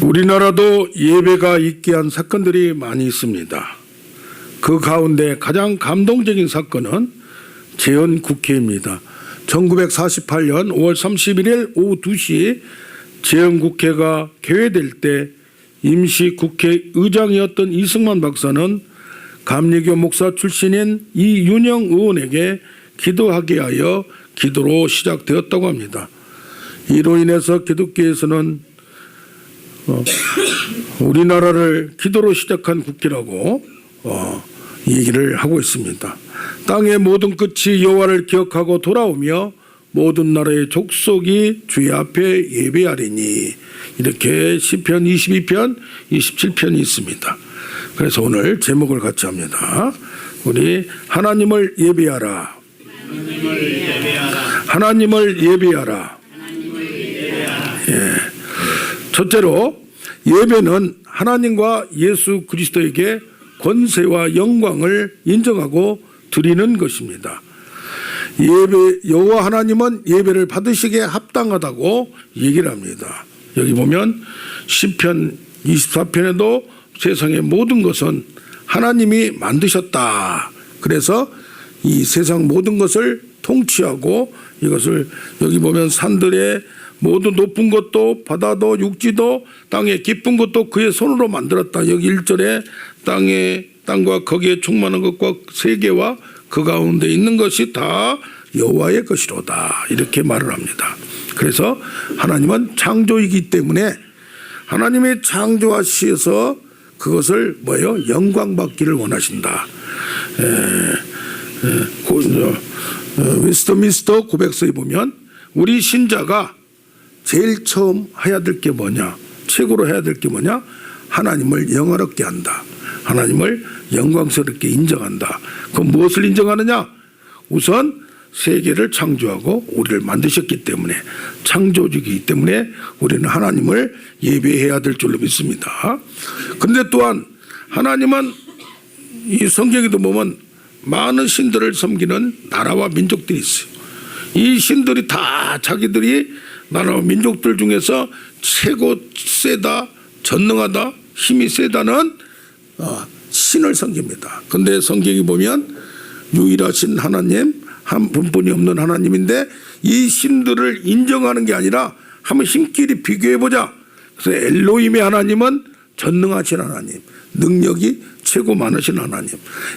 우리나라도 예배가 있게 한 사건들이 많이 있습니다. 그 가운데 가장 감동적인 사건은 재헌국회입니다. 1948년 5월 31일 오후 2시 재헌국회가 개회될 때 임시국회의장이었던 이승만 박사는 감리교 목사 출신인 이윤영 의원에게 기도하게 하여 기도로 시작되었다고 합니다. 이로 인해서 기독교에서는 우리나라를 기도로 시작한 국회라고 얘기를 하고 있습니다. 땅의 모든 끝이 여호와를 기억하고 돌아오며 모든 나라의 족속이 주의 앞에 예배하리니, 이렇게 시편 22편 27편이 있습니다. 그래서 오늘 제목을 같이 합니다. 우리 하나님을 예배하라. 하나님을 예배하라. 예. 첫째로 예배는 하나님과 예수 그리스도에게 권세와 영광을 인정하고 드리는 것입니다. 여호와 하나님은 예배를 받으시기에 합당하다고 얘기를 합니다. 여기 보면 시편 24편에도 세상의 모든 것은 하나님이 만드셨다. 그래서 이 세상 모든 것을 통치하고, 이것을 여기 보면 산들의 모든 높은 것도 바다도 육지도 땅의 깊은 것도 그의 손으로 만들었다. 여기 1절에 땅과 거기에 충만한 것과 세계와 그 가운데 있는 것이 다 여호와의 것이로다. 이렇게 말을 합니다. 그래서 하나님은 창조이기 때문에 하나님의 창조하시어서 그것을 영광 받기를 원하신다. 웨스트민스터 고백서에 보면 우리 신자가 제일 처음 해야 될 게 뭐냐, 최고로 해야 될 게 뭐냐, 하나님을 영화롭게 한다. 하나님을 영광스럽게 인정한다. 그럼 무엇을 인정하느냐? 우선 세계를 창조하고 우리를 만드셨기 때문에, 창조주이기 때문에 우리는 하나님을 예배해야 될 줄로 믿습니다. 그런데 또한 하나님은 이 성경에도 보면 많은 신들을 섬기는 나라와 민족들이 있어요. 이 신들이 다 자기들이 나라와 민족들 중에서 최고 세다, 전능하다, 힘이 세다는 신을 섬깁니다. 그런데 성경이 보면 유일하신 하나님, 한 분뿐이 없는 하나님인데 이 신들을 인정하는 게 아니라 한번 힘끼리 비교해보자. 그래서 엘로힘의 하나님은 전능하신 하나님, 능력이 최고 많으신 하나님,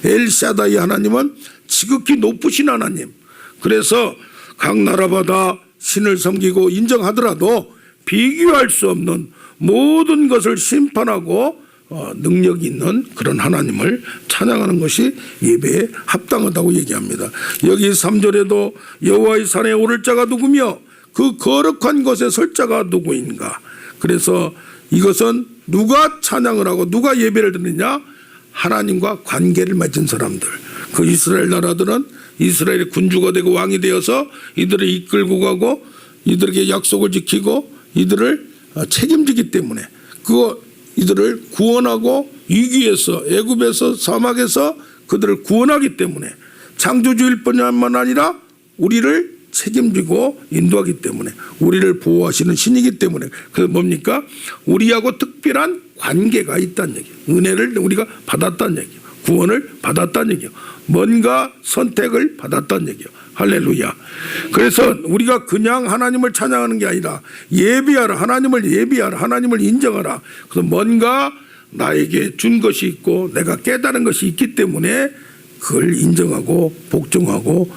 엘샤다이 하나님은 지극히 높으신 하나님. 그래서 각 나라마다 신을 섬기고 인정하더라도 비교할 수 없는 모든 것을 심판하고 능력이 있는 그런 하나님을 찬양하는 것이 예배에 합당하다고 얘기합니다. 여기 3절에도 여호와의 산에 오를 자가 누구며 그 거룩한 곳에 설 자가 누구인가. 그래서 이것은 누가 찬양을 하고 누가 예배를 드느냐? 하나님과 관계를 맺은 사람들. 그 이스라엘 나라들은 이스라엘의 군주가 되고 왕이 되어서 이들을 이끌고 가고 이들에게 약속을 지키고 이들을 책임지기 때문에, 이들을 구원하고 위기에서, 애굽에서, 사막에서 그들을 구원하기 때문에, 창조주일 뿐만 아니라 우리를 책임지고 인도하기 때문에, 우리를 보호하시는 신이기 때문에, 그래서 뭡니까? 우리하고 특별한 관계가 있다는 얘기예요. 은혜를 우리가 받았다는 얘기예요. 구원을 받았다는 얘기예요. 뭔가 선택을 받았다는 얘기예요. 할렐루야. 그래서 우리가 그냥 하나님을 찬양하는 게 아니라 예배하라. 하나님을 예배하라. 하나님을 인정하라. 그래서 뭔가 나에게 준 것이 있고 내가 깨달은 것이 있기 때문에 그걸 인정하고 복종하고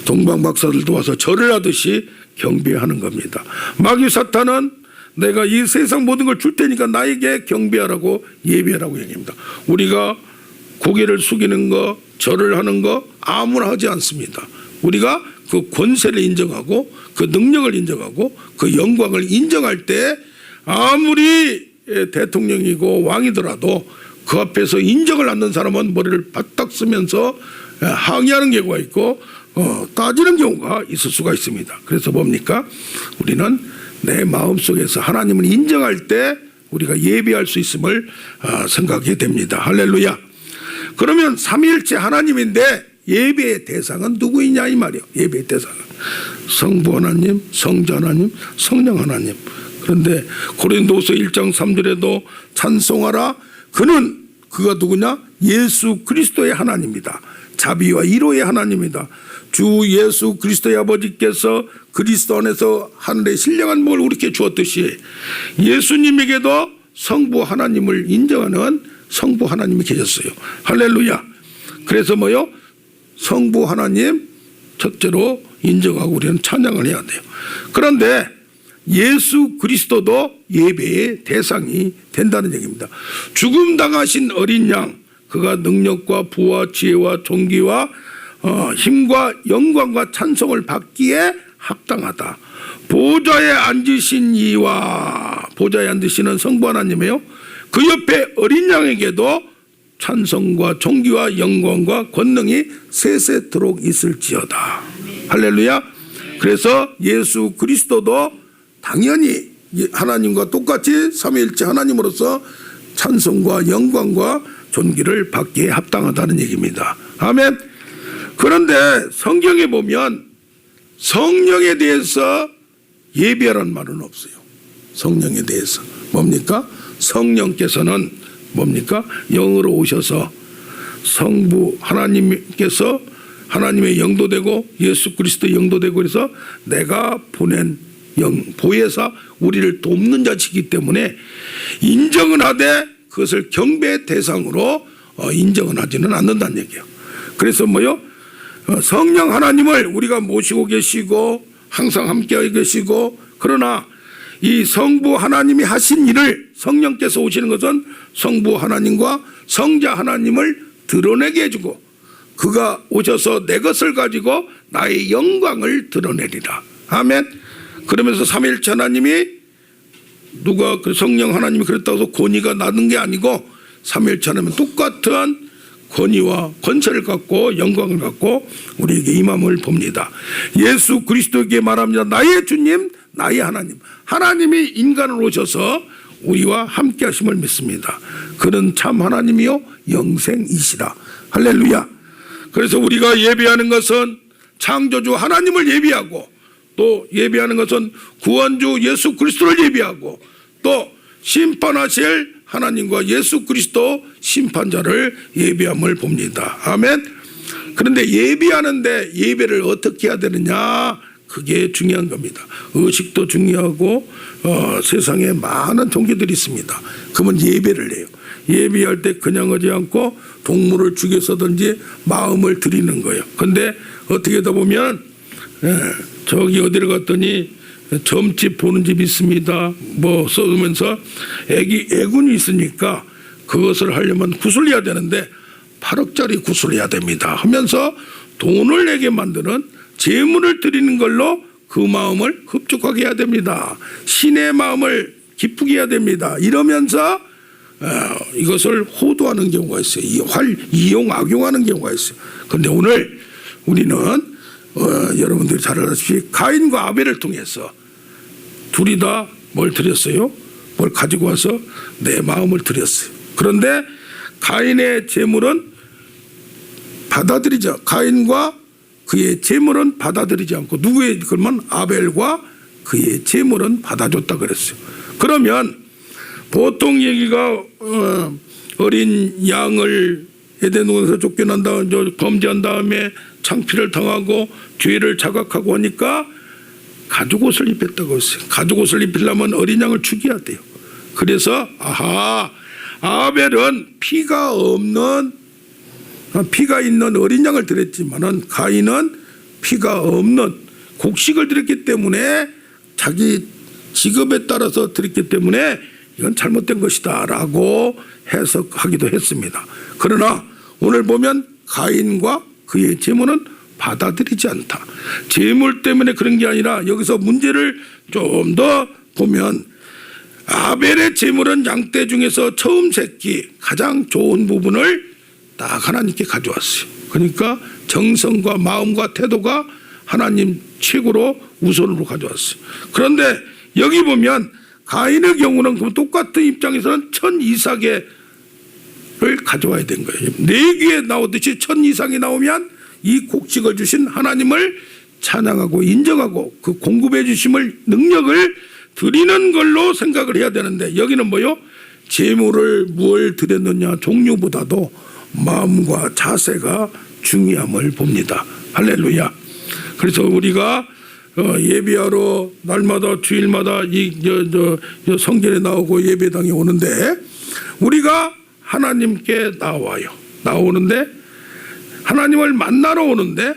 동방 박사들도 와서 절을 하듯이 경배하는 겁니다. 마귀 사탄은 내가 이 세상 모든 걸 줄 테니까 나에게 경배하라고 예배하라고 얘기합니다. 우리가 고개를 숙이는 거, 절을 하는 거 아무나 하지 않습니다. 우리가 그 권세를 인정하고 그 능력을 인정하고 그 영광을 인정할 때 아무리 대통령이고 왕이더라도 그 앞에서 인정을 않는 사람은 머리를 바짝 쓰면서 항의하는 경우가 있고 따지는 경우가 있을 수가 있습니다. 그래서 뭡니까? 우리는 내 마음속에서 하나님을 인정할 때 우리가 예배할 수 있음을 생각하게 됩니다. 할렐루야. 그러면 삼위일체 하나님인데 예배의 대상은 누구이냐 이 말이에요. 예배의 대상은 성부 하나님, 성자 하나님, 성령 하나님. 그런데 고린도서 1장 3절에도 찬송하라. 그가 누구냐? 예수 그리스도의 하나님이다. 자비와 위로의 하나님이다. 주 예수 그리스도의 아버지께서 그리스도 안에서 하늘의 신령한 복을 우리에게 주었듯이 예수님에게도 성부 하나님을 인정하는 성부 하나님이 계셨어요. 할렐루야. 그래서 뭐요? 성부 하나님 첫째로 인정하고 우리는 찬양을 해야 돼요. 그런데 예수 그리스도도 예배의 대상이 된다는 얘기입니다. 죽음 당하신 어린 양, 그가 능력과 부와 지혜와 존귀와 힘과 영광과 찬송을 받기에 합당하다. 보좌에 앉으신 이와 보좌에 앉으시는 성부 하나님이요, 그 옆에 어린 양에게도 찬송과 존귀와 영광과 권능이 세세토록 있을지어다. 할렐루야. 그래서 예수 그리스도도 당연히 하나님과 똑같이 삼위일체 하나님으로서 찬송과 영광과 존귀를 받기에 합당하다는 얘기입니다. 아멘. 그런데 성경에 보면 성령에 대해서 예배하라는 말은 없어요. 성령에 대해서 뭡니까? 성령께서는 뭡니까? 영으로 오셔서 성부 하나님께서 하나님의 영도 되고 예수 그리스도의 영도 되고, 그래서 내가 보낸 영 보혜사 우리를 돕는 자시기 때문에 인정은 하되 그것을 경배의 대상으로 인정은 하지는 않는다는 얘기예요. 그래서 뭐요? 성령 하나님을 우리가 모시고 계시고 항상 함께 계시고, 그러나 이 성부 하나님이 하신 일을, 성령께서 오시는 것은 성부 하나님과 성자 하나님을 드러내게 해주고, 그가 오셔서 내 것을 가지고 나의 영광을 드러내리라. 아멘. 그러면서 삼위일체 하나님이 누가 그 성령 하나님이 그랬다고 해서 권위가 낮은 게 아니고 삼위일체 하나님은 똑같은 권위와 권세를 갖고 영광을 갖고 우리에게 임함을 봅니다. 예수 그리스도에게 말합니다. 나의 주님, 나의 하나님. 하나님이 인간으로 오셔서 우리와 함께 하심을 믿습니다. 그는 참 하나님이요 영생이시라. 할렐루야. 그래서 우리가 예배하는 것은 창조주 하나님을 예배하고, 또 예배하는 것은 구원주 예수 그리스도를 예배하고, 또 심판하실 하나님과 예수 그리스도 심판자를 예배함을 봅니다. 아멘. 그런데 예배하는데 예배를 어떻게 해야 되느냐, 그게 중요한 겁니다. 의식도 중요하고 세상에 많은 종교들이 있습니다. 그러면 예배를 해요. 예배할 때 그냥 하지 않고 동물을 죽여서든지 마음을 드리는 거예요. 그런데 어떻게 하다 보면 저기 어디를 갔더니 점집 보는 집이 있습니다. 뭐 써면서 애군이 있으니까 그것을 하려면 구슬해야 되는데 8억짜리 구슬해야 됩니다 하면서 돈을 내게 만드는, 재물을 드리는 걸로 그 마음을 흡족하게 해야 됩니다. 신의 마음을 기쁘게 해야 됩니다. 이러면서 이것을 호도하는 경우가 있어요. 이용 악용하는 경우가 있어요. 그런데 오늘 우리는 여러분들이 잘 알다시피 가인과 아벨을 통해서 둘이 다 뭘 드렸어요? 뭘 가지고 와서 내 마음을 드렸어요. 그런데 가인의 재물은 받아들이자, 가인과 그의 재물은 받아들이지 않고, 누구의, 그러면 아벨과 그의 재물은 받아줬다 그랬어요. 그러면 보통 얘기가 어린 양을 에덴동산에서 쫓겨난 다음에 범죄한 다음에 창피를 당하고 죄를 자각하고 하니까 가죽옷을 입혔다고 했어요. 가죽옷을 입히려면 어린 양을 죽여야 돼요. 그래서 아벨은 피가 있는 어린 양을 드렸지만은 가인은 피가 없는 곡식을 드렸기 때문에, 자기 직업에 따라서 드렸기 때문에 이건 잘못된 것이다 라고 해석하기도 했습니다. 그러나 오늘 보면 가인과 그의 재물은 받아들이지 않다. 재물 때문에 그런 게 아니라 여기서 문제를 좀 더 보면 아벨의 재물은 양떼 중에서 처음 새끼 가장 좋은 부분을 딱 하나님께 가져왔어요. 그러니까 정성과 마음과 태도가 하나님 최고로 우선으로 가져왔어요. 그런데 여기 보면 가인의 경우는 그럼 똑같은 입장에서는 천 이삭을 가져와야 된 거예요. 네 귀에 나오듯이 천 이상이 나오면 이 곡식을 주신 하나님을 찬양하고 인정하고 그 공급해 주심을 능력을 드리는 걸로 생각을 해야 되는데 여기는 뭐요? 재물을 무엇을 드렸느냐 종류보다도 마음과 자세가 중요함을 봅니다. 할렐루야. 그래서 우리가 예배하러 날마다 주일마다 성전에 나오고 예배당에 오는데 우리가 하나님께 나오는데 하나님을 만나러 오는데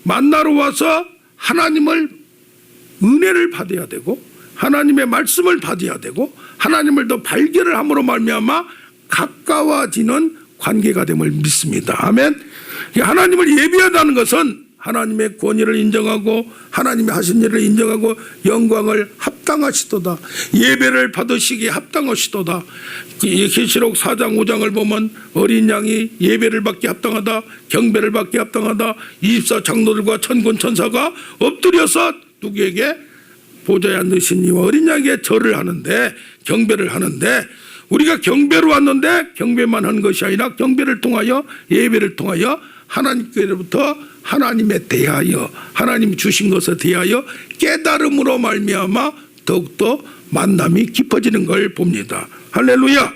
만나러 와서 하나님을 은혜를 받아야 되고 하나님의 말씀을 받아야 되고 하나님을 더 발견을 함으로 말미암아 가까워지는 관계가 됨을 믿습니다. 아멘. 하나님을 예배한다는 것은 하나님의 권위를 인정하고 하나님의 하신 일을 인정하고 영광을 합당하시도다. 예배를 받으시기에 합당하시도다. 계시록 4장 5장을 보면 어린 양이 예배를 받기 합당하다. 경배를 받기 합당하다. 24 장로들과 천군 천사가 엎드려서 누구에게 보좌에 앉으신 이와 어린 양에게 절을 하는데 경배를 하는데 우리가 경배로 왔는데 경배만 하는 것이 아니라 경배를 통하여 예배를 통하여 하나님께로부터 하나님에 대하여 하나님이 주신 것에 대하여 깨달음으로 말미암아 더욱더 만남이 깊어지는 걸 봅니다. 할렐루야.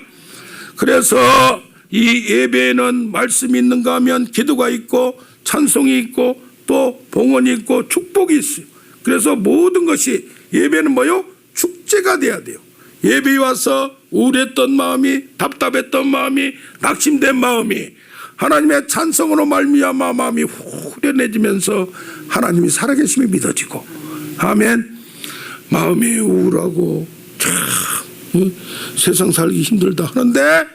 그래서 이 예배에는 말씀이 있는가 하면 기도가 있고 찬송이 있고 또 봉헌이 있고 축복이 있어요. 그래서 모든 것이 예배는 뭐요? 축제가 돼야 돼요. 예배에 와서 우울했던 마음이 답답했던 마음이 낙심된 마음이 하나님의 찬송으로 말미암아 마음이 후련해지면서 하나님이 살아계심이 믿어지고 아멘. 마음이 우울하고 참 세상 살기 힘들다 하는데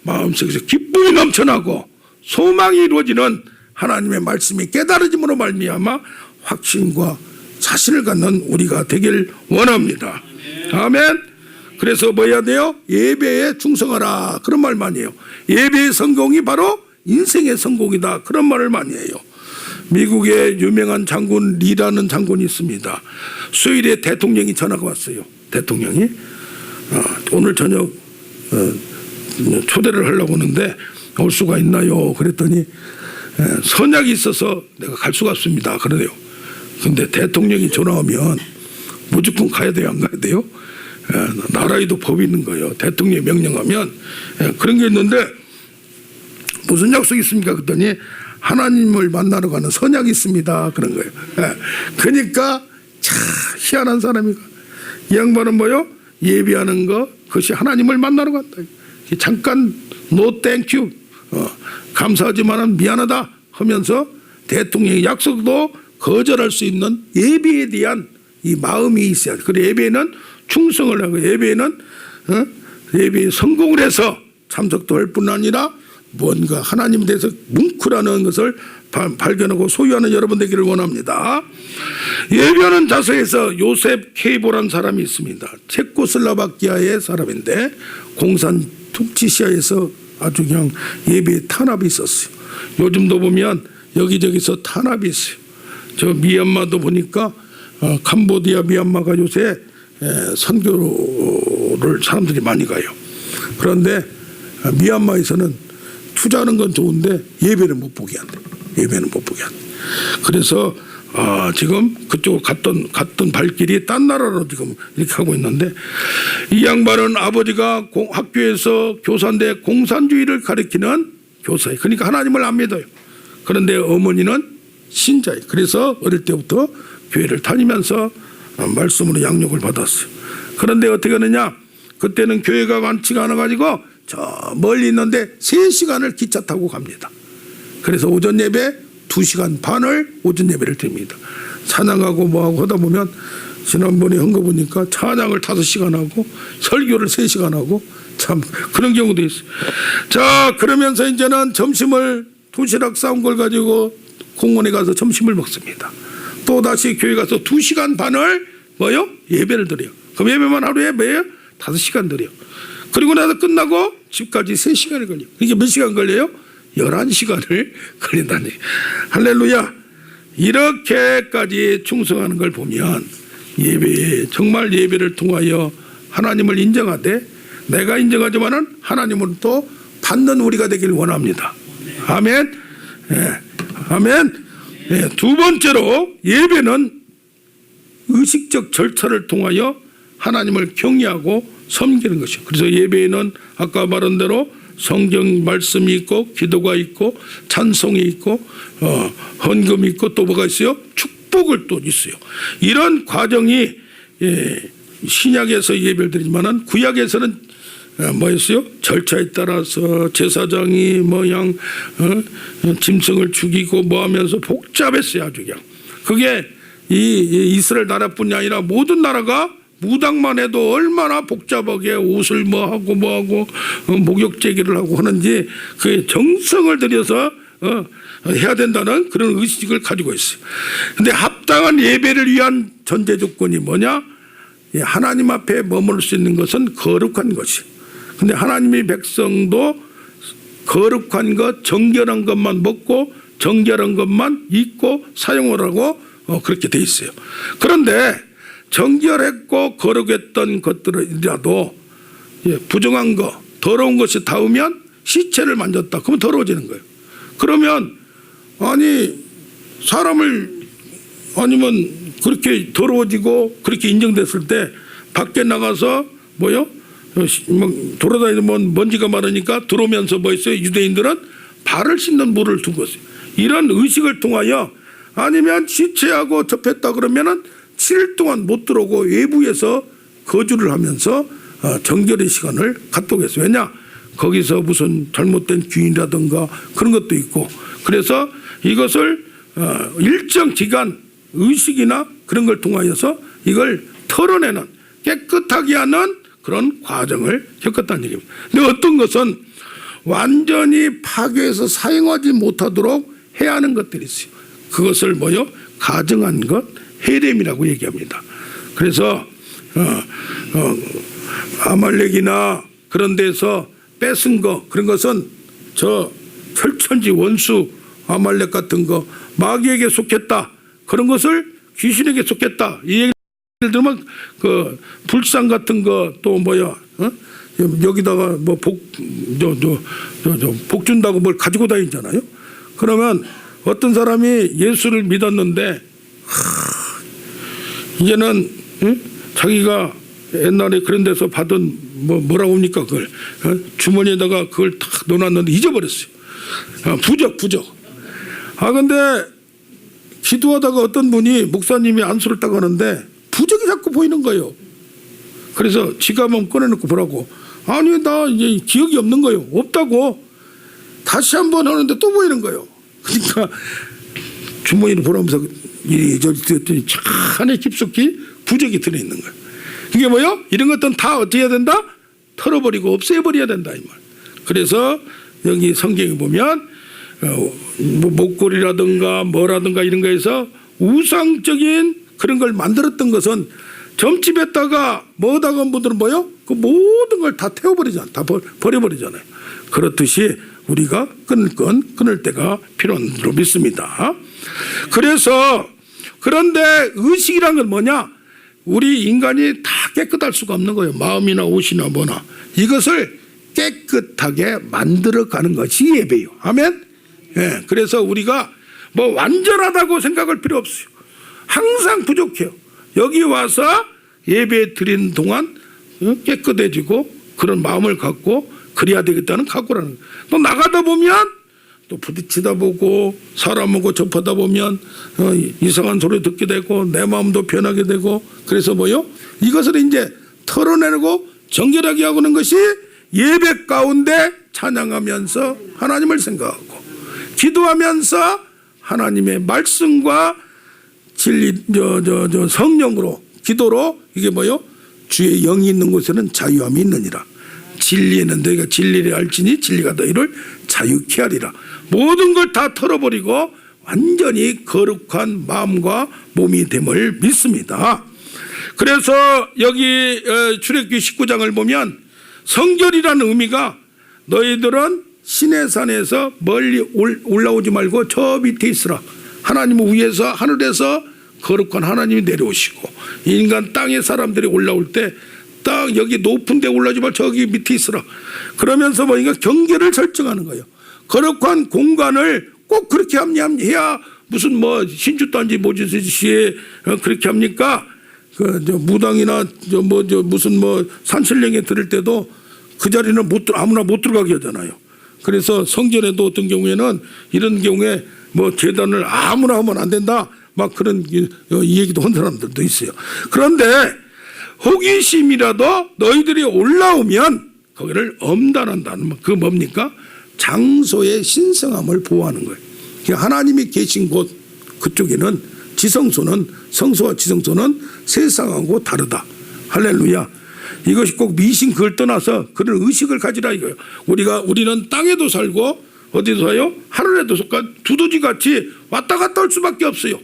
마음속에서 기쁨이 넘쳐나고 소망이 이루어지는 하나님의 말씀이 깨달아짐으로 말미암아 확신과 자신을 갖는 우리가 되길 원합니다. 아멘. 그래서 뭐 해야 돼요? 예배에 충성하라 그런 말 많이 해요. 예배의 성공이 바로 인생의 성공이다 그런 말을 많이 해요. 미국의 유명한 장군 리라는 장군이 있습니다. 수요일에 대통령이 전화가 왔어요. 대통령이 오늘 저녁 초대를 하려고 하는데 올 수가 있나요? 그랬더니 선약이 있어서 내가 갈 수가 없습니다 그러네요. 근데 대통령이 전화 오면 무조건 가야 돼요? 안 가야 돼요? 나라에도 법이 있는 거예요. 대통령이 명령하면 그런 게 있는데 무슨 약속이 있습니까? 그랬더니 하나님을 만나러 가는 선약이 있습니다 그런 거예요. 그러니까 참 희한한 사람이가 이 양반은 뭐요? 예배하는 거 그것이 하나님을 만나러 간다. 잠깐 no thank you 감사하지만 미안하다 하면서 대통령의 약속도 거절할 수 있는 예배에 대한 이 마음이 있어야 돼. 그리고 예배는 충성을 하고 예배는 예배에 성공을 해서 참석도 할 뿐 아니라 뭔가 하나님에 대해서 뭉클하는 것을 발견하고 소유하는 여러분 되기를 원합니다. 예배하는 자세에서 요셉 케이보라는 사람이 있습니다. 체코슬라바키아의 사람인데 공산 통치시아에서 아주 그냥 예배에 탄압이 있었어요. 요즘도 보면 여기저기서 탄압이 있어요. 저 미얀마도 보니까 캄보디아 미얀마가 요새 선교를 사람들이 많이 가요. 그런데 미얀마에서는 투자하는 건 좋은데 예배를 못 보게 한다. 예배는 못 보게 한다. 그래서 지금 그쪽 갔던 발길이 딴 나라로 지금 이렇게 하고 있는데 이 양반은 아버지가 학교에서 교사인데 공산주의를 가리키는 교사예요. 그러니까 하나님을 안 믿어요. 그런데 어머니는 신자예요. 그래서 어릴 때부터 교회를 다니면서 말씀으로 양육을 받았어요. 그런데 어떻게 하느냐? 그때는 교회가 많지가 않아가지고 저 멀리 있는데 3시간을 기차 타고 갑니다. 그래서 오전 예배 2시간 반을 오전 예배를 드립니다. 찬양하고 뭐하고 하다 보면 지난번에 한 거 보니까 찬양을 5시간 하고 설교를 3시간 하고 참 그런 경우도 있어요. 자, 그러면서 이제는 점심을 도시락 싸운 걸 가지고 공원에 가서 점심을 먹습니다. 또 다시 교회 가서 2시간 반을 뭐요? 예배를 드려요. 그럼 예배만 하루에 매일 5시간 드려요. 그리고 나서 끝나고 집까지 3시간을 걸려요. 이게 몇 시간 걸려요? 11시간을 걸린다니. 할렐루야. 이렇게까지 충성하는 걸 보면 예배에 정말 예배를 통하여 하나님을 인정하되 내가 인정하지만은 하나님은 또 받는 우리가 되길 원합니다. 아멘. 예. 아멘. 예. 두 번째로 예배는 의식적 절차를 통하여 하나님을 경외하고 섬기는 것이요. 그래서 예배에는 아까 말한 대로 성경 말씀이 있고 기도가 있고 찬송이 있고 헌금이 있고 또 뭐가 있어요? 축복을 또 있어요. 이런 과정이 신약에서 예배를 드리지만은 구약에서는 뭐였어요? 절차에 따라서 제사장이 짐승을 죽이고 뭐 하면서 복잡했어요. 아주 그냥. 그게 이 이스라엘 나라뿐이 아니라 모든 나라가 무당만 해도 얼마나 복잡하게 옷을 뭐하고 목욕 제기를 하고 하는지 그 정성을 들여서 해야 된다는 그런 의식을 가지고 있어요. 그런데 합당한 예배를 위한 전제 조건이 뭐냐? 하나님 앞에 머무를 수 있는 것은 거룩한 것이. 근데 하나님의 백성도 거룩한 것, 정결한 것만 먹고 정결한 것만 입고 사용을 하고 그렇게 돼 있어요. 그런데 정결했고 거룩했던 것들이라도 부정한 거, 더러운 것이 닿으면 시체를 만졌다. 그러면 더러워지는 거예요. 그러면 아니 사람을 아니면 그렇게 더러워지고 그렇게 인정됐을 때 밖에 나가서 돌아다니면 먼지가 많으니까 들어오면서 뭐 있어요? 유대인들은 발을 씻는 물을 두고 있어요. 이런 의식을 통하여 아니면 시체하고 접했다 그러면은 7일 동안 못 들어오고 외부에서 거주를 하면서 정결의 시간을 갖도록 했어요. 왜냐? 거기서 무슨 잘못된 귀인이라든가 그런 것도 있고 그래서 이것을 일정 기간 의식이나 그런 걸 통하여서 이걸 털어내는 깨끗하게 하는 그런 과정을 겪었다는 얘기입니다. 근데 어떤 것은 완전히 파괴해서 사용하지 못하도록 해야 하는 것들이 있어요. 그것을 가증한 것, 헤렘이라고 얘기합니다. 그래서 아말렉이나 그런 데서 뺏은 거 그런 것은 저 혈천지 원수 아말렉 같은 거 마귀에게 속했다. 그런 것을 귀신에게 속했다. 이 얘기를 들으면 그 불상 같은 거 또 여기다가 복 준다고 뭘 가지고 다니잖아요. 그러면 어떤 사람이 예수를 믿었는데 이제는 자기가 옛날에 그런 데서 받은 뭐라고 합니까 그걸 주머니에다가 그걸 탁 넣어놨는데 잊어버렸어요. 부적. 근데 기도하다가 어떤 분이 목사님이 안수를 딱 하는데 부적이 자꾸 보이는 거예요. 그래서 지가 한번 꺼내놓고 보라고. 아니 나 이제 기억이 없는 거예요. 없다고. 다시 한번 하는데 또 보이는 거예요. 그러니까 주머니를 보면서 이리저리 들었더니 차 안에 깊숙이 부적이 들어있는 거예요. 이게 뭐요? 이런 것들은 다 어떻게 해야 된다? 털어버리고 없애버려야 된다 이 말. 그래서 여기 성경에 보면 목걸이라든가 뭐라든가 이런 거에서 우상적인 그런 걸 만들었던 것은 점집에다가 뭐다가 분들은 그 모든 걸 다 태워버리잖아요. 다 버려버리잖아요. 그렇듯이 우리가 끊을 건 끊을 때가 필요한 줄로 믿습니다. 그래서 그런데 의식이란 건 뭐냐? 우리 인간이 다 깨끗할 수가 없는 거예요. 마음이나 옷이나 뭐나. 이것을 깨끗하게 만들어가는 것이 예배예요. 아멘? 예, 그래서 우리가 완전하다고 생각할 필요 없어요. 항상 부족해요. 여기 와서 예배 드리는 동안 깨끗해지고 그런 마음을 갖고 그래야 되겠다는 각오라는 거예요. 또 나가다 보면 또 부딪히다 보고 사람하고 접하다 보면 이상한 소리 듣게 되고 내 마음도 변하게 되고 그래서 이것을 이제 털어내고 정결하게 하고는 것이 예배 가운데 찬양하면서 하나님을 생각하고 기도하면서 하나님의 말씀과 진리 성령으로 기도로 이게 주의 영이 있는 곳에는 자유함이 있느니라. 진리에는 너희가 진리를 알지니 진리가 너희를 자유케 하리라. 모든 걸 다 털어버리고 완전히 거룩한 마음과 몸이 됨을 믿습니다. 그래서 여기 출애굽기 19장을 보면 성결이라는 의미가 너희들은 시내산에서 멀리 올라오지 말고 저 밑에 있으라. 하나님은 위에서 하늘에서 거룩한 하나님이 내려오시고 인간 땅의 사람들이 올라올 때 땅 여기 높은 데 올라오지 말고 저기 밑에 있으라. 그러면서 경계를 설정하는 거예요. 거룩한 공간을 꼭 그렇게 해야 무슨 신주단지 모지시에 그렇게 합니까? 무당이나 무슨 산신령에 들을 때도 그 자리는 아무나 못 들어가게 하잖아요. 그래서 성전에도 어떤 경우에는 이런 경우에 제단을 아무나 하면 안 된다, 막 그런 이 얘기도 한 사람들도 있어요. 그런데 호기심이라도 너희들이 올라오면 거기를 엄단한다는 그 뭡니까? 장소의 신성함을 보호하는 거예요. 하나님이 계신 곳 그쪽에는 지성소는, 성소와 지성소는 세상하고 다르다. 할렐루야. 이것이 꼭 미신 그걸 떠나서 그런 의식을 가지라 이거예요. 우리는 땅에도 살고 어디도 살아요? 하늘에도 속한 두더지같이 왔다 갔다 할 수밖에 없어요.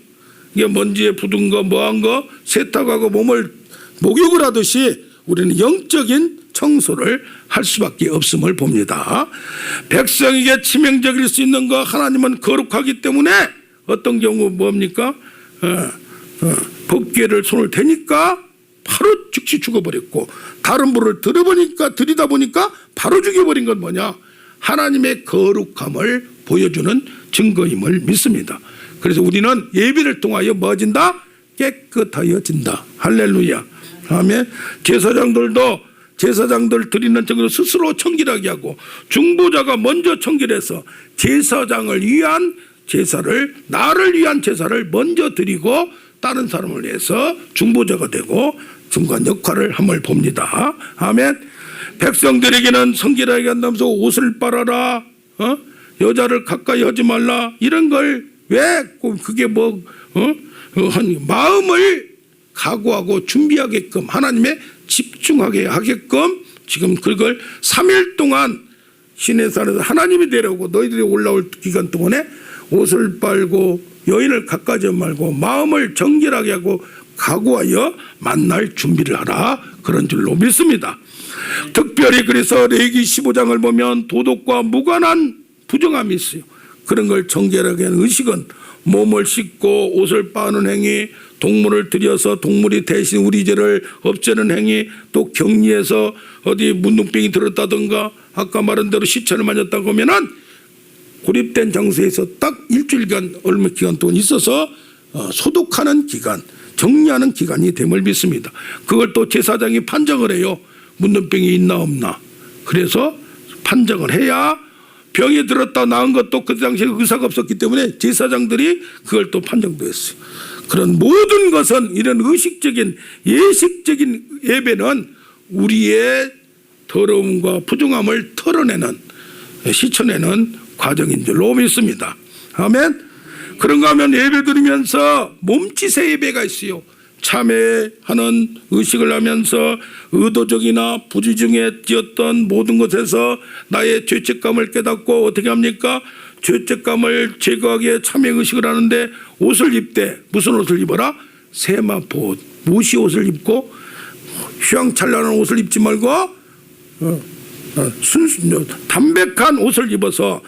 이게 먼지에 부든 거 뭐한 거 세탁하고 몸을 목욕을 하듯이 우리는 영적인 청소를 할 수밖에 없음을 봅니다. 백성에게 치명적일 수 있는 거 하나님은 거룩하기 때문에 어떤 경우 뭡니까? 법궤를 손을 대니까 바로 즉시 죽어버렸고, 다른 불을 들이다 보니까 바로 죽여버린 건 뭐냐? 하나님의 거룩함을 보여주는 증거임을 믿습니다. 그래서 우리는 예배를 통하여 뭐진다? 깨끗하여진다. 할렐루야. 아멘. 제사장들 드리는 증거로 스스로 청결하게 하고, 중보자가 먼저 청결해서 제사장을 위한 제사를, 나를 위한 제사를 먼저 드리고 다른 사람을 위해서 중보자가 되고 중간 역할을 함을 봅니다. 아멘. 백성들에게는 성결하게 한다면서 옷을 빨아라, 여자를 가까이 하지 말라, 이런 걸 왜 그게 마음을 각오하고 준비하게끔, 하나님의 집중하게 하게끔 지금 그걸 3일 동안 시내산에서 하나님이 내려오고 너희들이 올라올 기간 동안에 옷을 빨고 여인을 가까이 하지 말고 마음을 정결하게 하고 각오하여 만날 준비를 하라, 그런 줄로 믿습니다. 특별히 그래서 레위기 15장을 보면 도덕과 무관한 부정함이 있어요. 그런 걸 정결하게 하는 의식은 몸을 씻고 옷을 빠는 행위, 동물을 들여서 동물이 대신 우리 죄를 없애는 행위, 또 격리해서 어디 문둥병이 들었다든가 아까 말한 대로 시체를 만졌다고 하면은 고립된 장소에서 딱 일주일간 얼마 기간 동안 있어서 소독하는 기간, 정리하는 기간이 됨을 믿습니다. 그걸 또 제사장이 판정을 해요. 문둥병이 있나 없나. 그래서 판정을 해야, 병이 들었다 나은 것도 그 당시에 의사가 없었기 때문에 제사장들이 그걸 또 판정도 했어요. 그런 모든 것은 이런 의식적인 예식적인 예배는 우리의 더러움과 부정함을 털어내는, 씻어내는 과정인 줄로 믿습니다. 아멘. 그런가 하면 예배 드리면서 몸짓의 예배가 있어요. 참회하는 의식을 하면서 의도적이나 부지중에 지었던 모든 것에서 나의 죄책감을 깨닫고 어떻게 합니까? 죄책감을 제거하기 위해 참회 의식을 하는데 옷을 입되 무슨 옷을 입어라? 세마포, 무시 옷을 입고 휘황찬란한 옷을 입지 말고 담백한 옷을 입어서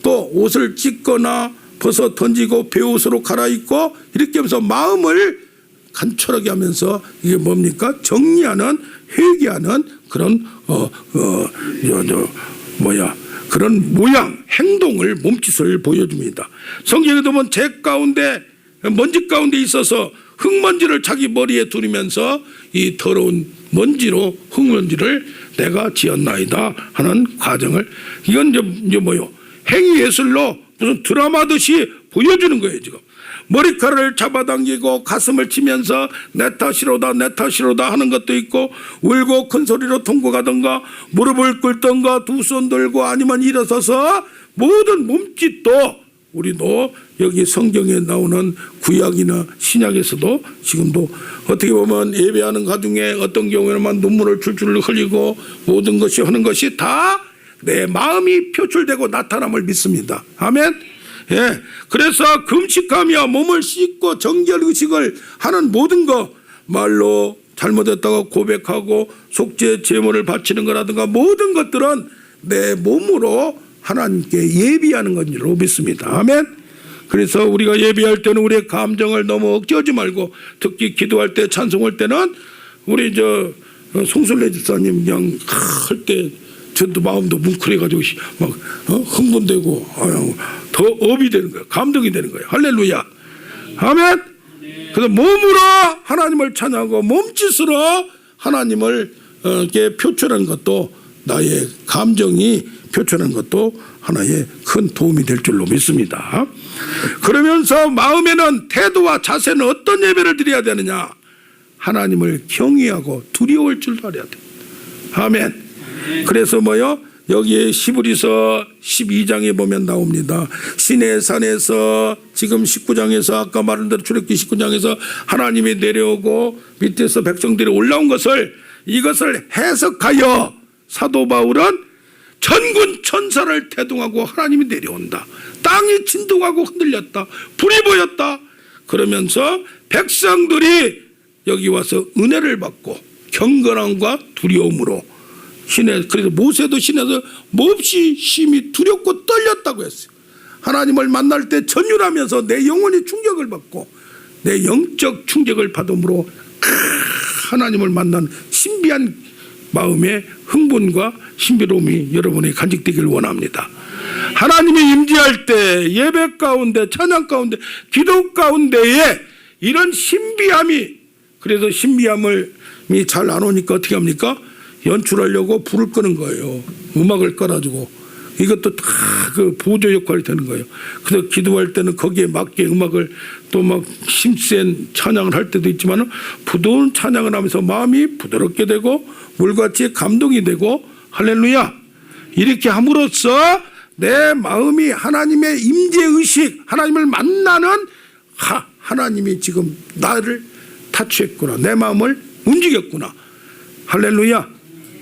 또 옷을 찢거나 벗어 던지고 배옷으로 갈아입고 이렇게 하면서 마음을 간철하게 하면서 이게 뭡니까? 정리하는, 회개하는 그런 그런 모양, 행동을, 몸짓을 보여줍니다. 성경에 보면 재 가운데, 먼지 가운데 있어서 흙먼지를 자기 머리에 두르면서 이 더러운 먼지로 흙먼지를 내가 지었나이다 하는 과정을, 이건 이제 행위 예술로 무슨 드라마듯이 보여주는 거예요. 지금 머리카락을 잡아당기고 가슴을 치면서 내 탓이로다 내 탓이로다 하는 것도 있고, 울고 큰 소리로 통곡하던가 무릎을 꿇던가 두 손 들고 아니면 일어서서 모든 몸짓도 우리도 여기 성경에 나오는 구약이나 신약에서도 지금도 어떻게 보면 예배하는 가중에 어떤 경우에는 눈물을 줄줄 흘리고 모든 것이 하는 것이 다 내 마음이 표출되고 나타남을 믿습니다. 아멘. 예, 그래서 금식하며 몸을 씻고 정결 의식을 하는 모든 거, 말로 잘못했다고 고백하고 속죄 제물을 바치는 거라든가 모든 것들은 내 몸으로 하나님께 예비하는 건지로 믿습니다. 아멘. 그래서 우리가 예비할 때는 우리의 감정을 너무 억제하지 말고, 특히 기도할 때 찬송할 때는 우리 송술래 집사님 그냥 할 때 저도 마음도 뭉클해가지고 막 흥분되고 더 업이 되는 거예요. 감동이 되는 거예요. 할렐루야. 아멘. 그래서 몸으로 하나님을 찬양하고 몸짓으로 하나님을 이렇게 표출하는 것도, 나의 감정이 표출하는 것도 하나의 큰 도움이 될 줄로 믿습니다. 그러면서 마음에는, 태도와 자세는 어떤 예배를 드려야 되느냐? 하나님을 경외하고 두려울 줄도 알아야 돼. 아멘. 그래서 뭐요? 여기에 히브리서 12장에 보면 나옵니다. 시내 산에서, 지금 19장에서 아까 말한 대로 출애굽기 19장에서 하나님이 내려오고 밑에서 백성들이 올라온 것을, 이것을 해석하여 사도 바울은 천군 천사를 태동하고 하나님이 내려온다, 땅이 진동하고 흔들렸다, 불이 보였다, 그러면서 백성들이 여기 와서 은혜를 받고 경건함과 두려움으로 그래서 모세도 신에서 몹시 심히 두렵고 떨렸다고 했어요. 하나님을 만날 때 전율하면서 내 영혼이 충격을 받고 내 영적 충격을 받음으로 하나님을 만난 신비한 마음의 흥분과 신비로움이 여러분이 간직되기를 원합니다. 하나님이 임재할 때 예배 가운데, 찬양 가운데, 기도 가운데에 이런 신비함이, 그래서 신비함이 잘 안 오니까 어떻게 합니까? 연출하려고 불을 끄는 거예요. 음악을 깔아주고. 이것도 다 그 보조 역할이 되는 거예요. 그래서 기도할 때는 거기에 맞게 음악을, 또 막 힘센 찬양을 할 때도 있지만 부드러운 찬양을 하면서 마음이 부드럽게 되고 물같이 감동이 되고, 할렐루야, 이렇게 함으로써 내 마음이 하나님의 임재의식, 하나님을 만나는, 하나님이 지금 나를 타치했구나, 내 마음을 움직였구나, 할렐루야.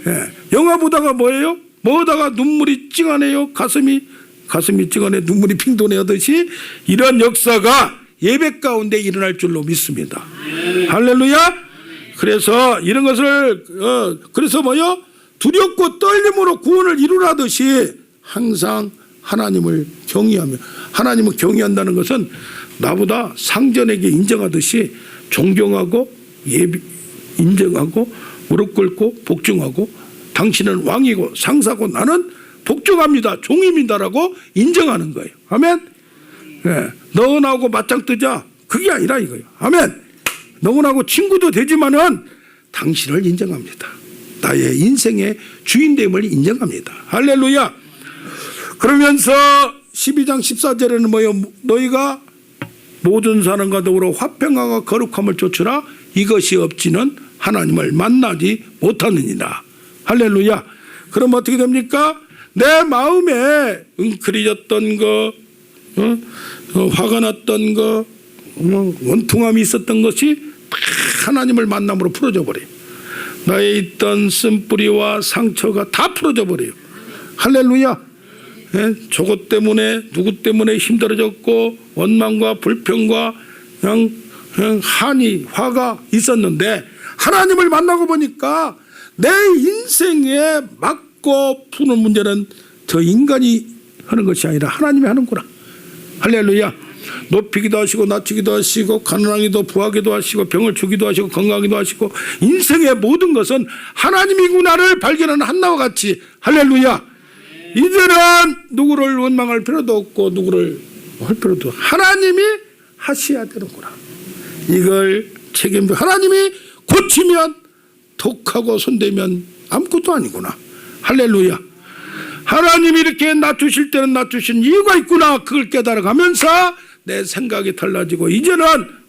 예. 영화 보다가 뭐예요? 뭐다가 눈물이 찡하네요. 가슴이 찡하네, 눈물이 핑 도네하듯이 이런 역사가 예배 가운데 일어날 줄로 믿습니다. 할렐루야. 그래서 이런 것을 그래서 뭐요? 두렵고 떨림으로 구원을 이루라듯이 항상 하나님을 경외하며, 하나님을 경외한다는 것은 나보다 상전에게 인정하듯이 존경하고 인정하고 무릎 꿇고 복종하고, 당신은 왕이고 상사고 나는 복종합니다, 종입니다라고 인정하는 거예요. 아멘. 네. 너 나하고 맞짱 뜨자, 그게 아니라 이거예요. 아멘. 너하고 친구도 되지만은 당신을 인정합니다. 나의 인생의 주인됨을 인정합니다. 할렐루야. 그러면서 12장 14절에는 뭐요? 너희가 모든 사람과 더불어 화평함과 거룩함을 쫓으라. 이것이 없지는 하나님을 만나지 못하느니라. 할렐루야. 그럼 어떻게 됩니까? 내 마음에 웅크리졌던 거, 화가 났던 거, 원통함이 있었던 것이 하나님을 만남으로 풀어져 버려요. 나에 있던 쓴뿌리와 상처가 다 풀어져 버려요. 할렐루야. 예? 저것 때문에, 누구 때문에 힘들어졌고 원망과 불평과 한이, 화가 있었는데 하나님을 만나고 보니까 내 인생에 맞고 푸는 문제는 저 인간이 하는 것이 아니라 하나님이 하는구나. 할렐루야. 높이기도 하시고 낮추기도 하시고 가난하기도 부하기도 하시고 병을 주기도 하시고 건강하기도 하시고, 인생의 모든 것은 하나님이구나를 발견하는 한나와 같이, 할렐루야. 이제는 누구를 원망할 필요도 없고 누구를 할 필요도 없고 하나님이 하셔야 되는구나. 이걸 책임져 하나님이 고치면, 독하고 손대면 아무것도 아니구나. 할렐루야. 하나님이 이렇게 낮추실 때는 낮추신 이유가 있구나. 그걸 깨달아가면서 내 생각이 달라지고, 이제는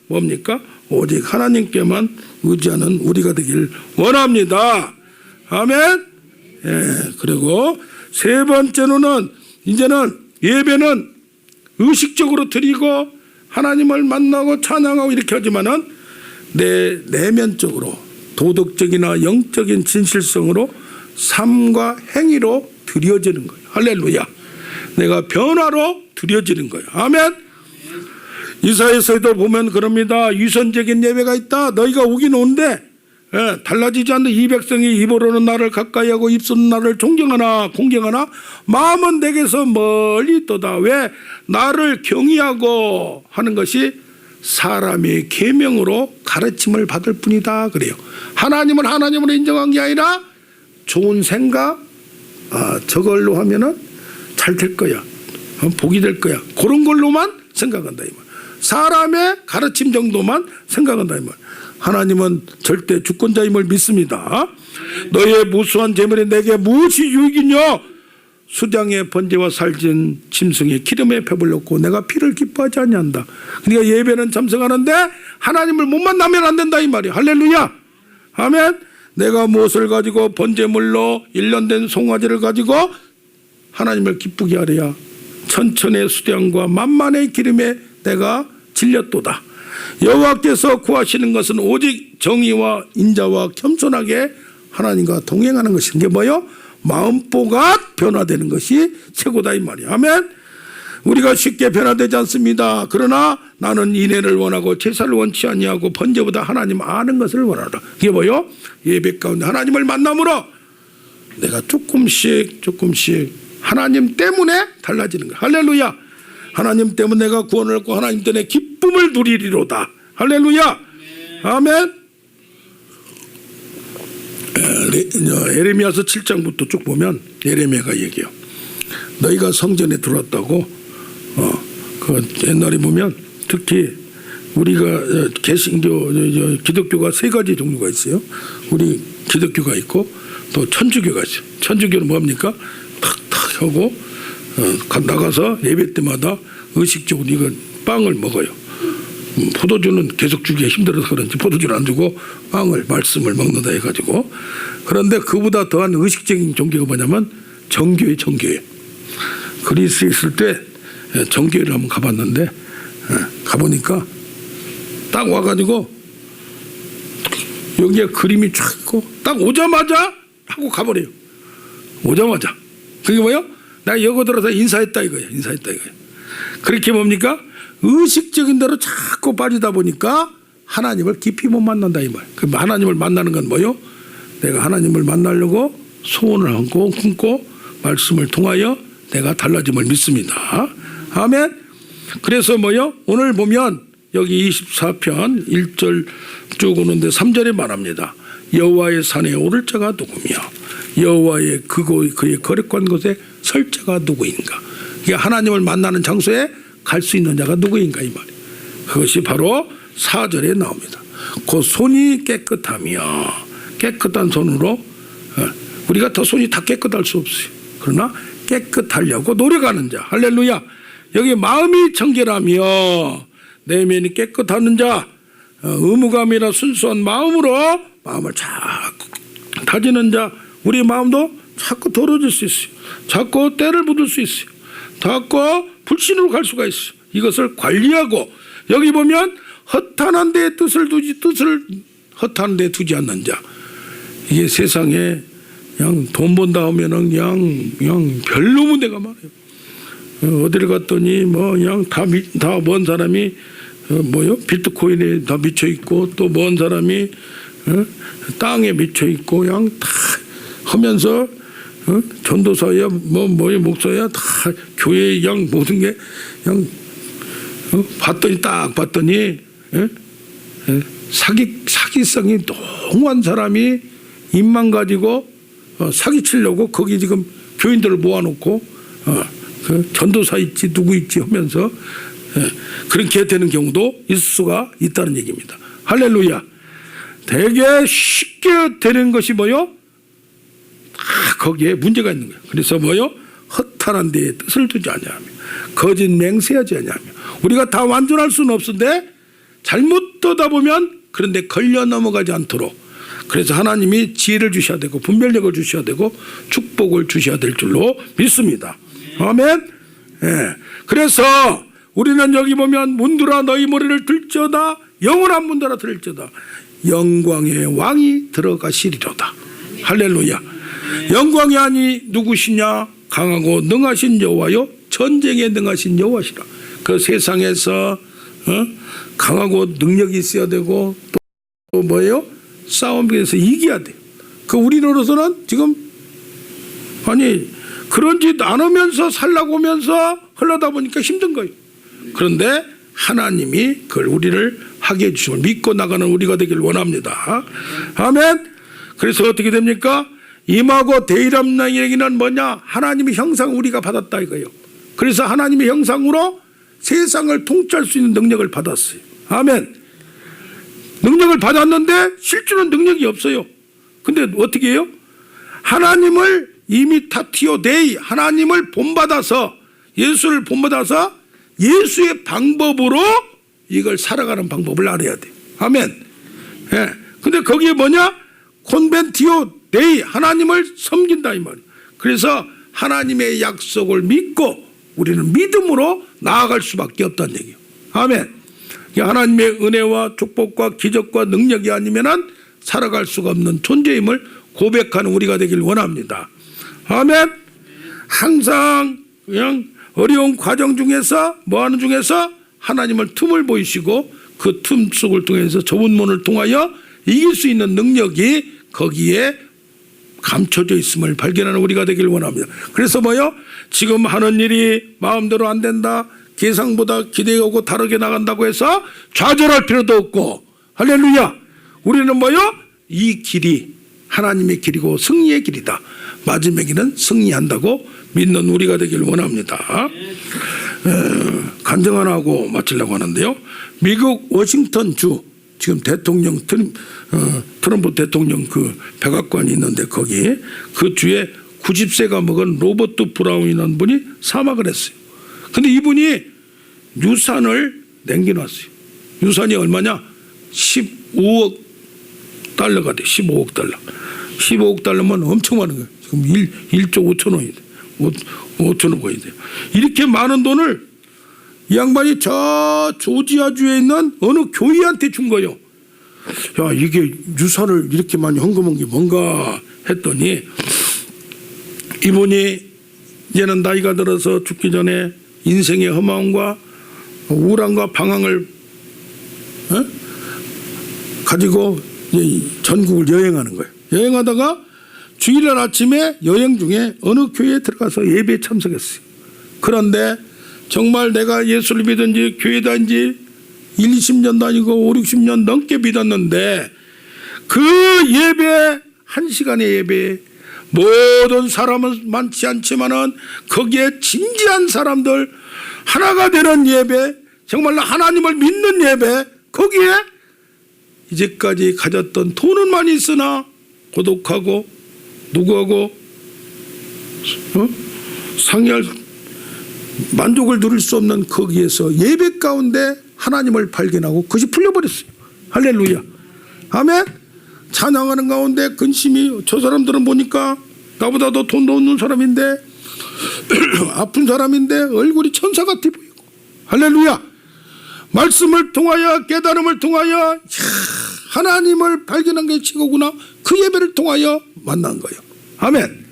뭡니까? 오직 하나님께만 의지하는 우리가 되길 원합니다. 아멘. 예. 그리고 세 번째로는, 이제는 예배는 의식적으로 드리고 하나님을 만나고 찬양하고 이렇게 하지만은 내 내면적으로 도덕적이나 영적인 진실성으로 삶과 행위로 드려지는 거예요. 할렐루야. 내가 변화로 드려지는 거예요. 아멘. 이사야서에도 보면 그럽니다. 유선적인 예배가 있다. 너희가 오긴 오는데 달라지지 않는 이 백성이 입으로는 나를 가까이하고 입술은 나를 존경하나 공경하나 마음은 내게서 멀리 떠다. 왜? 나를 경외하고 하는 것이 사람의 계명으로 가르침을 받을 뿐이다 그래요. 하나님은 하나님으로 인정한 게 아니라 좋은 생각, 저걸로 하면은 잘 될 거야, 복이 될 거야, 그런 걸로만 생각한다. 사람의 가르침 정도만 생각한다 이 말. 하나님은 절대 주권자임을 믿습니다. 너의 무수한 재물이 내게 무엇이 유익이냐? 수장의 번제와 살진 짐승의 기름에 표를 넣고 내가 피를 기뻐하지 아니한다. 그러니까 예배는 참석하는데 하나님을 못 만나면 안 된다 이 말이야. 할렐루야. 아멘. 내가 무엇을 가지고 번제물로 1년 된 송아지를 가지고 하나님을 기쁘게 하랴. 천천의 수량과 만만의 기름에 내가 질렸도다. 여호와께서 구하시는 것은 오직 정의와 인자와 겸손하게 하나님과 동행하는 것인 게 뭐요? 마음보가 변화되는 것이 최고다 이 말이야. 아멘. 우리가 쉽게 변화되지 않습니다. 그러나 나는 인애를 원하고 제사를 원치 아니하고 번제보다 하나님 아는 것을 원하라. 이게 뭐요? 예배 가운데 하나님을 만남으로 내가 조금씩 하나님 때문에 달라지는 거야. 할렐루야. 하나님 때문에 내가 구원을 얻고 하나님 때문에 기쁨을 누리리로다. 할렐루야. 아멘. 에레미야서 7장부터 쭉 보면 에레미야가 얘기해요. 너희가 성전에 들어왔다고 그 옛날에 보면 특히 우리가 개신교 기독교가 세 가지 종류가 있어요. 우리 기독교가 있고 또 천주교가 있어요. 천주교는 뭡니까? 탁탁 하고 나가서 예배 때마다 의식적으로 이거 빵을 먹어요. 포도주는 계속 주기가 힘들어서 그런지 포도주를 안 주고 빵을 말씀을 먹는다 해가지고. 그런데 그보다 더한 의식적인 종교가 뭐냐면 정교회. 그리스에 있을 때 정교회를 한번 가봤는데 가보니까 딱 와가지고 여기에 그림이 쫙 있고 딱 오자마자 하고 가버려요. 오자마자. 그게 뭐예요? 나 여기 들어서 인사했다 이거예요. 그렇게 뭡니까? 의식적인 대로 자꾸 빠지다 보니까 하나님을 깊이 못 만난다 이 말. 그 하나님을 만나는 건 뭐요? 내가 하나님을 만나려고 소원을 품고 말씀을 통하여 내가 달라짐을 믿습니다. 아멘. 그래서 뭐요? 오늘 보면 여기 24편 1절 쭉 오는데 3절에 말합니다. 여호와의 산에 오를 자가 누구며 여호와의 그의 거룩한 곳에 설 자가 누구인가. 이게 하나님을 만나는 장소에 갈 수 있는 자가 누구인가 이 말이에요. 그것이 바로 4절에 나옵니다. 그 손이 깨끗하며 깨끗한 손으로 우리가 더 손이 다 깨끗할 수 없어요. 그러나 깨끗하려고 노력하는 자. 할렐루야. 여기 마음이 청결하며 내면이 깨끗하는 자, 의무감이나 순수한 마음으로 마음을 자꾸 다지는 자. 우리 마음도 자꾸 더러워질 수 있어요. 자꾸 때를 묻을 수 있어요. 자꾸 불신으로 갈 수가 있어요. 이것을 관리하고 여기 보면 허탄한 데에 뜻을 허탄한 데에 두지 않는 자. 이게 세상에 그냥 돈 번다 하면은 그냥 별로면 내가 말해요. 어디를 갔더니 뭐 그냥 다 먼 사람이 뭐요? 비트코인에 다 미쳐 있고 또 먼 사람이 땅에 미쳐 있고 그냥 다 하면서 전도사야 뭐의 목사야 다 교회 그냥 모든 게 그냥 딱 봤더니 사기성이 농후한 사람이 입만 가지고 사기치려고 거기 지금 교인들을 모아놓고 그 전도사 있지 누구 있지 하면서 그렇게 되는 경우도 있을 수가 있다는 얘기입니다. 할렐루야. 되게 쉽게 되는 것이 뭐요? 거기에 문제가 있는 거예요. 그래서 뭐요? 허탄한 데에 뜻을 두지 아니하며 거짓 맹세하지 아니하며 우리가 다 완전할 수는 없는데 잘못 떠다 보면 그런데 걸려 넘어가지 않도록 그래서 하나님이 지혜를 주셔야 되고 분별력을 주셔야 되고 축복을 주셔야 될 줄로 믿습니다. 아멘. 예. 그래서 우리는 여기 보면 문들아 너희 머리를 들지어다 영원한 문들아 들지어다 영광의 왕이 들어가시리로다. 할렐루야. 영광의 왕이 누구시냐? 강하고 능하신 여호와요 전쟁에 능하신 여호와시라. 그 세상에서 강하고 능력이 있어야 되고 또 뭐예요? 싸움에서 이겨야 돼요. 그 우리로서는 지금 아니 그런 짓 안 하면서 살라고 하면서 흘러다 보니까 힘든 거예요. 그런데 하나님이 그걸 우리를 하게 해주심을 믿고 나가는 우리가 되길 원합니다. 아멘. 그래서 어떻게 됩니까? 임하고 대의랍는 얘기는 뭐냐? 하나님의 형상 우리가 받았다 이거예요. 그래서 하나님의 형상으로 세상을 통치할 수 있는 능력을 받았어요. 아멘. 능력을 받았는데 실제로는 능력이 없어요. 근데 어떻게 해요? 하나님을 이미타티오 데이, 하나님을 본받아서, 예수를 본받아서 예수의 방법으로 이걸 살아가는 방법을 알아야 돼요. 아멘. 예. 근데 거기에 뭐냐? 콘벤티오 데이, 하나님을 섬긴다 이 말이에요. 그래서 하나님의 약속을 믿고 우리는 믿음으로 나아갈 수밖에 없다는 얘기예요. 아멘. 하나님의 은혜와 축복과 기적과 능력이 아니면은 살아갈 수가 없는 존재임을 고백하는 우리가 되길 원합니다. 아멘. 항상 그냥 어려운 과정 중에서 뭐하는 중에서 하나님을 틈을 보이시고 그 틈 속을 통해서 좁은 문을 통하여 이길 수 있는 능력이 거기에 감춰져 있음을 발견하는 우리가 되길 원합니다. 그래서 뭐요? 지금 하는 일이 마음대로 안 된다, 계상보다 기대하고 다르게 나간다고 해서 좌절할 필요도 없고, 할렐루야. 우리는 뭐요? 이 길이 하나님의 길이고 승리의 길이다. 마지막에는 승리한다고 믿는 우리가 되길 원합니다. 간증 하나 하고 마치려고 하는데요. 미국 워싱턴주 지금 대통령 트럼프 대통령 그 백악관이 있는데 거기에 그 주에 90세가 먹은 로버트 브라운이라는 분이 사망을 했어요. 근데 이분이 유산을 남겨놨어요. 유산이 얼마냐? 15억 달러가 돼. 15억 달러. 15억 달러면 엄청 많은 거예요. 지금 1조 5천원이 돼. 5천억원이 돼요. 이렇게 많은 돈을 이 양반이 저 조지아주에 있는 어느 교회한테 준 거예요. 야, 이게 유산을 이렇게 많이 헌금한 게 뭔가 했더니 이분이 이제는 나이가 들어서 죽기 전에 인생의 허망과 우울함과 방황을 가지고 전국을 여행하는 거예요. 여행하다가 주일날 아침에 여행 중에 어느 교회에 들어가서 예배에 참석했어요. 그런데 정말 내가 예수를 믿은 지 교회 다닌 지 1, 20년도 아니고 5, 60년 넘게 믿었는데 그 예배, 1시간의 예배에 모든 사람은 많지 않지만은 거기에 진지한 사람들 하나가 되는 예배, 정말로 하나님을 믿는 예배, 거기에 이제까지 가졌던 돈은 많이 있으나 고독하고 누구하고 상의할 만족을 누릴 수 없는 거기에서 예배 가운데 하나님을 발견하고 그것이 풀려버렸어요. 할렐루야. 아멘. 찬양하는 가운데 근심이, 저 사람들은 보니까 나보다 더 돈도 없는 사람인데 아픈 사람인데 얼굴이 천사 같아 보이고, 할렐루야. 말씀을 통하여 깨달음을 통하여 하나님을 발견한 게 최고구나. 그 예배를 통하여 만난 거예요. 아멘.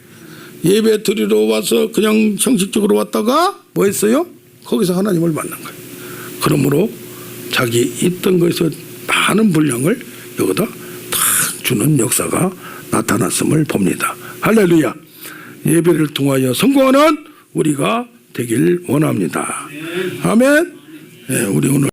예배 드리러 와서 그냥 형식적으로 왔다가 뭐 했어요? 거기서 하나님을 만난 거예요. 그러므로 자기 있던 것에서 많은 분량을 여기다 탁 주는 역사가 나타났음을 봅니다. 할렐루야. 예배를 통하여 성공하는 우리가 되길 원합니다. 아멘. 네, 우리 오늘